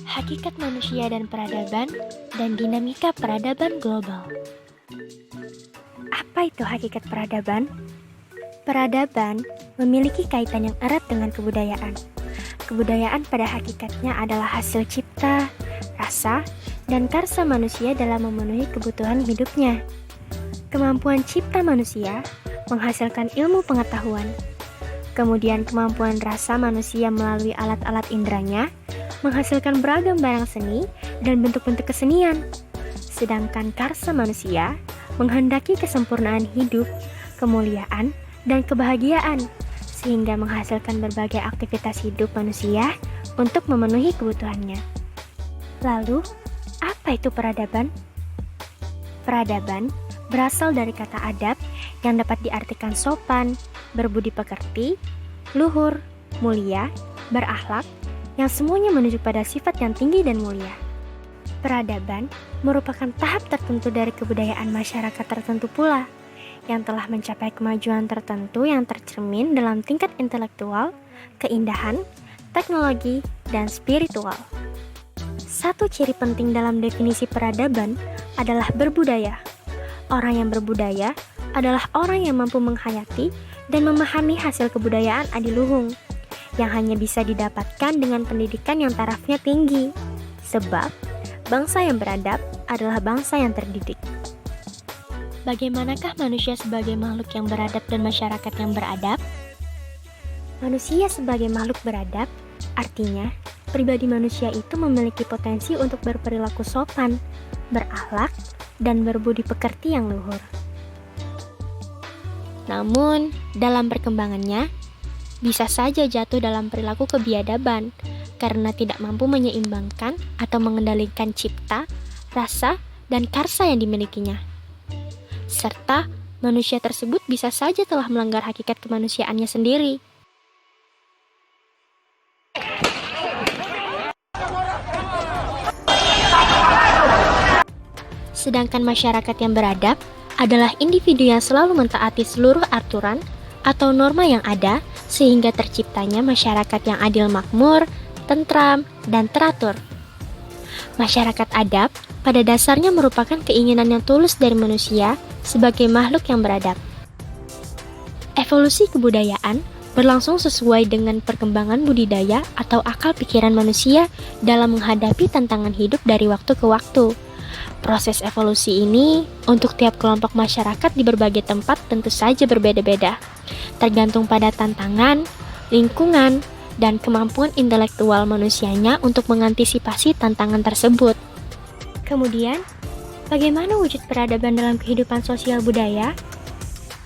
Hakikat manusia dan peradaban, dan dinamika peradaban global. Apa itu hakikat peradaban? Peradaban memiliki kaitan yang erat dengan kebudayaan. Kebudayaan pada hakikatnya adalah hasil cipta, rasa, dan karsa manusia dalam memenuhi kebutuhan hidupnya. Kemampuan cipta manusia menghasilkan ilmu pengetahuan. Kemudian kemampuan rasa manusia melalui alat-alat inderanya menghasilkan beragam barang seni dan bentuk-bentuk kesenian. Sedangkan karsa manusia menghendaki kesempurnaan hidup, kemuliaan, dan kebahagiaan, sehingga menghasilkan berbagai aktivitas hidup manusia untuk memenuhi kebutuhannya. Lalu, apa itu peradaban? Peradaban berasal dari kata adab yang dapat diartikan sopan, berbudi pekerti, luhur, mulia, berakhlak, yang semuanya menuju pada sifat yang tinggi dan mulia. Peradaban merupakan tahap tertentu dari kebudayaan masyarakat tertentu pula, yang telah mencapai kemajuan tertentu yang tercermin dalam tingkat intelektual, keindahan, teknologi, dan spiritual. Satu ciri penting dalam definisi peradaban adalah berbudaya. Orang yang berbudaya adalah orang yang mampu menghayati dan memahami hasil kebudayaan adiluhung, yang hanya bisa didapatkan dengan pendidikan yang tarafnya tinggi. Sebab, bangsa yang beradab adalah bangsa yang terdidik. Bagaimanakah manusia sebagai makhluk yang beradab dan masyarakat yang beradab? Manusia sebagai makhluk beradab, artinya, pribadi manusia itu memiliki potensi untuk berperilaku sopan, berakhlak, dan berbudi pekerti yang luhur. Namun, dalam perkembangannya, bisa saja jatuh dalam perilaku kebiadaban karena tidak mampu menyeimbangkan atau mengendalikan cipta, rasa, dan karsa yang dimilikinya. Serta, manusia tersebut bisa saja telah melanggar hakikat kemanusiaannya sendiri. Sedangkan masyarakat yang beradab adalah individu yang selalu mentaati seluruh aturan atau norma yang ada sehingga terciptanya masyarakat yang adil makmur, tentram, dan teratur. Masyarakat adab pada dasarnya merupakan keinginan yang tulus dari manusia sebagai makhluk yang beradab. Evolusi kebudayaan berlangsung sesuai dengan perkembangan budidaya atau akal pikiran manusia dalam menghadapi tantangan hidup dari waktu ke waktu. Proses evolusi ini untuk tiap kelompok masyarakat di berbagai tempat tentu saja berbeda-beda, tergantung pada tantangan, lingkungan, dan kemampuan intelektual manusianya untuk mengantisipasi tantangan tersebut. Kemudian, bagaimana wujud peradaban dalam kehidupan sosial budaya?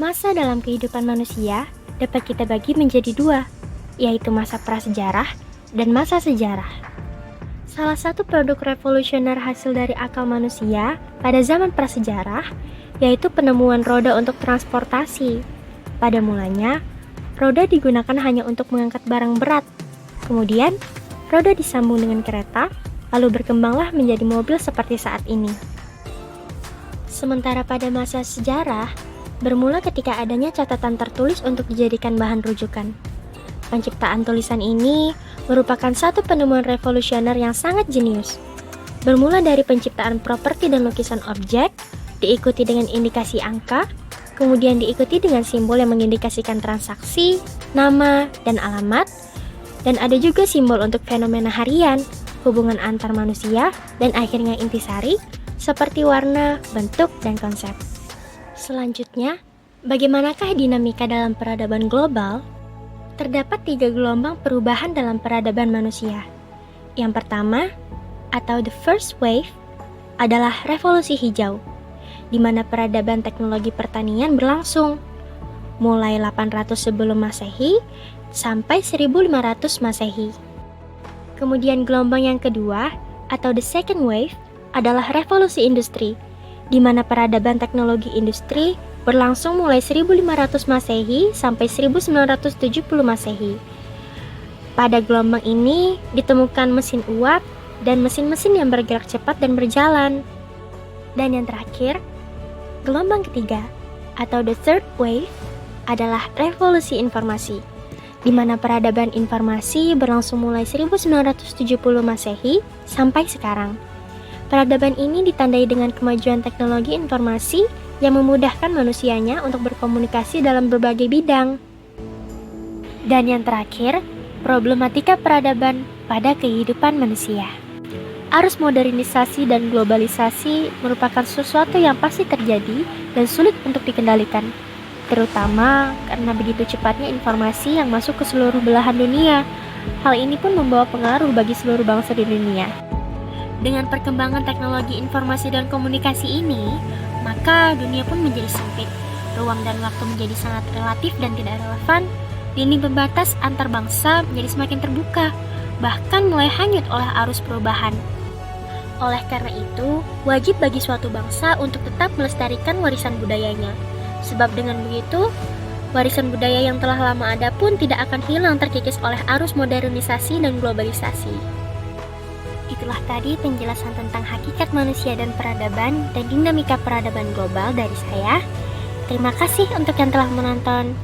Masa dalam kehidupan manusia dapat kita bagi menjadi dua, yaitu masa prasejarah dan masa sejarah. Salah satu produk revolusioner hasil dari akal manusia pada zaman prasejarah yaitu penemuan roda untuk transportasi. Pada mulanya, roda digunakan hanya untuk mengangkat barang berat. Kemudian, roda disambung dengan kereta, lalu berkembanglah menjadi mobil seperti saat ini. Sementara pada masa sejarah, bermula ketika adanya catatan tertulis untuk dijadikan bahan rujukan. Penciptaan tulisan ini merupakan satu penemuan revolusioner yang sangat jenius. Bermula dari penciptaan properti dan lukisan objek, diikuti dengan indikasi angka, kemudian diikuti dengan simbol yang mengindikasikan transaksi, nama, dan alamat, dan ada juga simbol untuk fenomena harian, hubungan antar manusia, dan akhirnya intisari, seperti warna, bentuk, dan konsep. Selanjutnya, bagaimanakah dinamika dalam peradaban global? Terdapat 3 gelombang perubahan dalam peradaban manusia. Yang pertama, atau the first wave, adalah revolusi hijau, di mana peradaban teknologi pertanian berlangsung, mulai 800 sebelum Masehi sampai 1500 Masehi. Kemudian gelombang yang kedua, atau the second wave, adalah revolusi industri, di mana peradaban teknologi industri berlangsung mulai 1500 Masehi sampai 1970 Masehi. Pada gelombang ini ditemukan mesin uap dan mesin-mesin yang bergerak cepat dan berjalan. Dan yang terakhir, gelombang ketiga atau the third wave adalah revolusi informasi, di mana peradaban informasi berlangsung mulai 1970 Masehi sampai sekarang. Peradaban ini ditandai dengan kemajuan teknologi informasi yang memudahkan manusianya untuk berkomunikasi dalam berbagai bidang. Dan yang terakhir, problematika peradaban pada kehidupan manusia. Arus modernisasi dan globalisasi merupakan sesuatu yang pasti terjadi dan sulit untuk dikendalikan, terutama karena begitu cepatnya informasi yang masuk ke seluruh belahan dunia. Hal ini pun membawa pengaruh bagi seluruh bangsa di dunia. Dengan perkembangan teknologi informasi dan komunikasi ini, maka dunia pun menjadi sempit. Ruang dan waktu menjadi sangat relatif dan tidak relevan. Dinding pembatas antar bangsa menjadi semakin terbuka, bahkan mulai hanyut oleh arus perubahan. Oleh karena itu, wajib bagi suatu bangsa untuk tetap melestarikan warisan budayanya. Sebab dengan begitu, warisan budaya yang telah lama ada pun tidak akan hilang terkikis oleh arus modernisasi dan globalisasi. Itulah tadi penjelasan tentang hakikat manusia dan peradaban dan dinamika peradaban global dari saya. Terima kasih untuk yang telah menonton.